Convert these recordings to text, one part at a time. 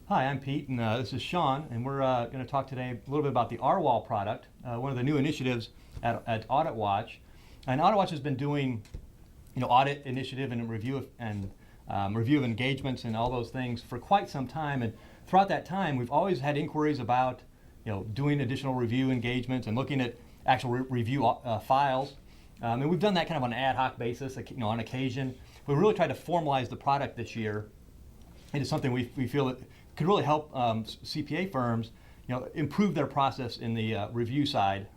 Hi, I'm Pete, and this is Shawn, and we're going to talk today a little bit about the RWAL product, one of the new initiatives at AuditWatch. And AuditWatch has been doing, audit initiative and review of engagements and all those things for quite some time. And throughout that time, we've always had inquiries about, doing additional review engagements and looking at actual review files. And we've done that kind of on an ad hoc basis, on occasion. We really tried to formalize the product this year into something we feel that could really help CPA firms, improve their process in the review side.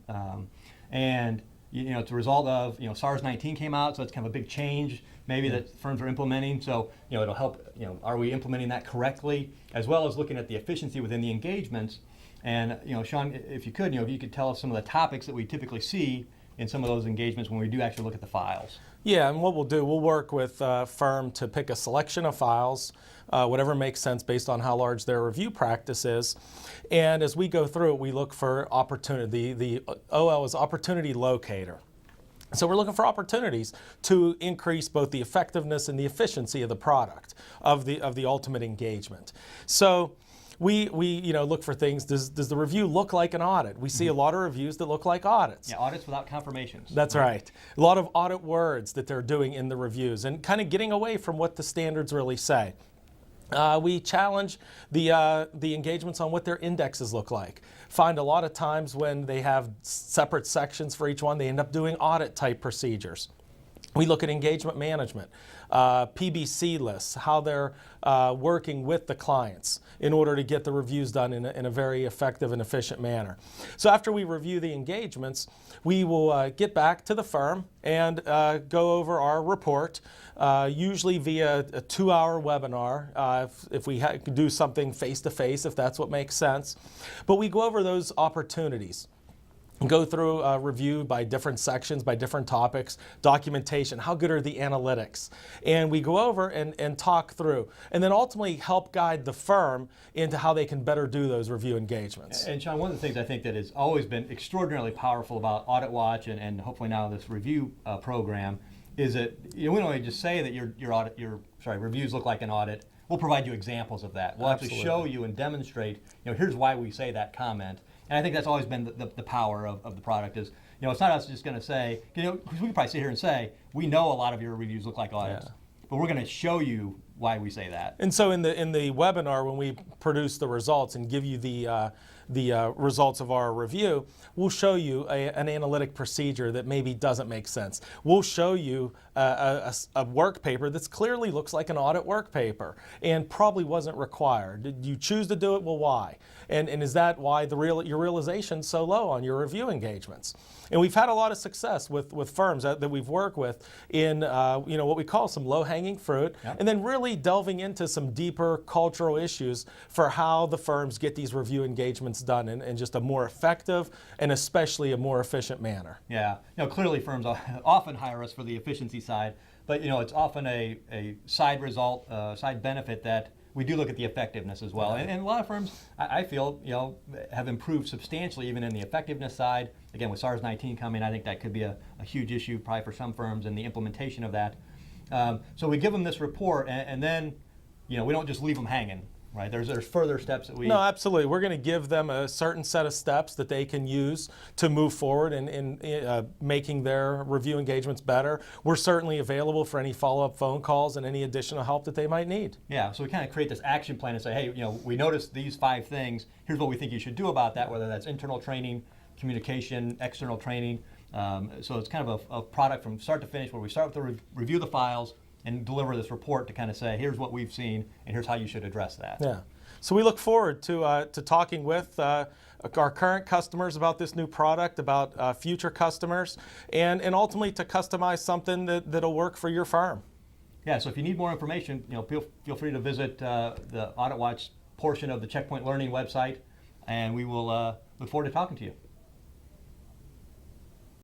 And it's a result of, SARS-19 came out, so it's kind of a big change maybe that firms are implementing. So, it'll help, are we implementing that correctly, as well as looking at the efficiency within the engagements. And, Shawn, if you could tell us some of the topics that we typically see in some of those engagements when we do actually look at the files. Yeah, and what we'll do, we'll work with a firm to pick a selection of files, whatever makes sense based on how large their review practice is. And as we go through it, we look for opportunity. The OL is Opportunity Locator. So we're looking for opportunities to increase both the effectiveness and the efficiency of the product, of the ultimate engagement. So we look for things. Does the review look like an audit? We see a lot of reviews that look like audits. Yeah, audits without confirmations. That's right. A lot of audit words that they're doing in the reviews and kind of getting away from what the standards really say. We challenge the engagements on what their indexes look like. Find a lot of times when they have separate sections for each one, they end up doing audit type procedures. We look at engagement management, PBC lists, how they're working with the clients in order to get the reviews done in a very effective and efficient manner. So after we review the engagements, we will get back to the firm and go over our report, usually via a 2-hour webinar, if we could do something face-to-face, if that's what makes sense. But we go over those opportunities. Go through a review by different sections, by different topics, documentation, how good are the analytics? And we go over and talk through, and then ultimately help guide the firm into how they can better do those review engagements. And Shawn, one of the things I think that has always been extraordinarily powerful about AuditWatch and hopefully now this review program is that we don't only just say that your reviews look like an audit. We'll provide you examples of that. We'll actually show you and demonstrate, here's why we say that comment. And I think that's always been the power of the product is, it's not us just going to say, because we could probably sit here and say, we know a lot of your reviews look like audits, but we're going to show you why we say that. And so in the webinar, when we produce the results and give you the results of our review, we'll show you an analytic procedure that maybe doesn't make sense. We'll show you a work paper that clearly looks like an audit work paper and probably wasn't required. Did you choose to do it? Well, why? And is that why your realization's so low on your review engagements? And we've had a lot of success with firms that we've worked with in what we call some low-hanging fruit, and then really delving into some deeper cultural issues for how the firms get these review engagements done in just a more effective and especially a more efficient manner. Yeah, clearly firms often hire us for the efficiency side, but it's often a side result, side benefit that we do look at the effectiveness as well. And a lot of firms, I feel, have improved substantially even in the effectiveness side. Again, with SARS-19 coming, I think that could be a huge issue probably for some firms in the implementation of that. So we give them this report and then, we don't just leave them hanging. Right, there's further steps that we... No, absolutely. We're going to give them a certain set of steps that they can use to move forward in making their review engagements better. We're certainly available for any follow-up phone calls and any additional help that they might need. Yeah, so we kind of create this action plan and say, hey, we noticed these 5 things. Here's what we think you should do about that, whether that's internal training, communication, external training. So it's kind of a product from start to finish where we start with the review the files, and deliver this report to kind of say, here's what we've seen, and here's how you should address that. Yeah. So we look forward to talking with our current customers about this new product, about future customers, and ultimately to customize something that'll work for your firm. Yeah, so if you need more information, feel free to visit the AuditWatch portion of the Checkpoint Learning website, and we will look forward to talking to you.